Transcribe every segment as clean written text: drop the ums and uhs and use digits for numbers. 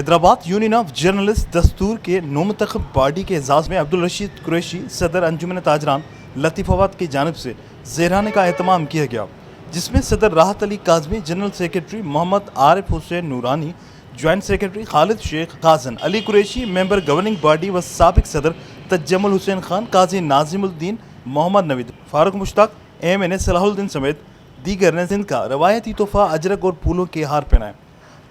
Hyderabad union of journalist दस्तूर के नोमंतखब body के एजाज़ में अब्दुल रशीद कुरैशी सदर अंजुमन ताजरान लतीफ़ाबाद की जानिब से ज़ेराने का एहतमाम किया गया, जिसमें सदर Rahat Ali Kazmi, general secretary Mohammad Arif Hussain Noorani, joint secretary Khalid Sheikh, Kazan Ali Qureshi, member governing body व साबिक सदर तज्जमुल हुसैन खान, काजी नाजिमुद्दीन, मोहम्मद नवीद, फारूक मुश्ताक, MNA सलाहुद्दीन समेत दीगर ने सिंध का रवायती तोहफा अजरक और फूलों के हार पहनाए।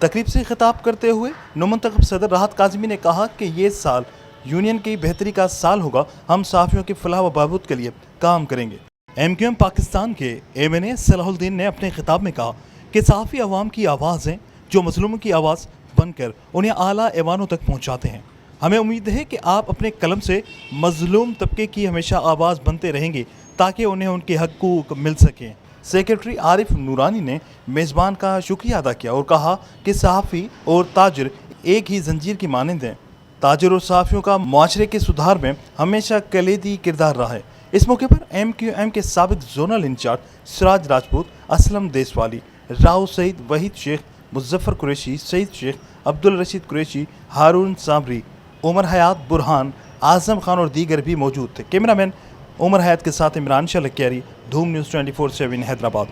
तकरीब से खिताब करते हुए नोमंतखब सदर राहत काज़मी ने कहा कि ये साल यूनियन की बेहतरी का साल होगा, हम सहाफ़ियों की फलाह व बहबूद के लिए काम करेंगे। MQM पाकिस्तान के MNA सलाहुद्दीन ने अपने खिताब में कहा कि सहाफ़ी अवाम की आवाज़ हैं, जो मज़लूमों की आवाज़ बनकर उन्हें आला ऐवानों तक पहुँचाते हैं। हमें उम्मीद है कि आप अपने कलम से मज़लूम तबके की हमेशा आवाज़ बनते रहेंगे ताकि उन्हें उनके हक़ूक़ मिल सकें। सेक्रेटरी आरिफ नूरानी ने मेज़बान का शुक्रिया अदा किया और कहा कि सहाफ़ी और ताजर एक ही जंजीर की मानंद हैं। ताजर और सहाफ़ियों का मुआशरे के सुधार में हमेशा कलीदी किरदार रहा है। इस मौके पर MQM के साबिक जोनल इंचार्ज सिराज राजपूत, असलम देसवाली, राव सईद, वहीद शेख, मुज़फ़्फ़र कुरैशी, सईद शेख, अब्दुल रशीद कुरैशी, हारून साबरी, उमर हयात, बुरहान, आज़म खान और दीगर भी मौजूद थे। कैमरामैन उमर हयात के साथ इमरान शाह लक्यारी, धूम न्यूज़ 24/7 हैदराबाद।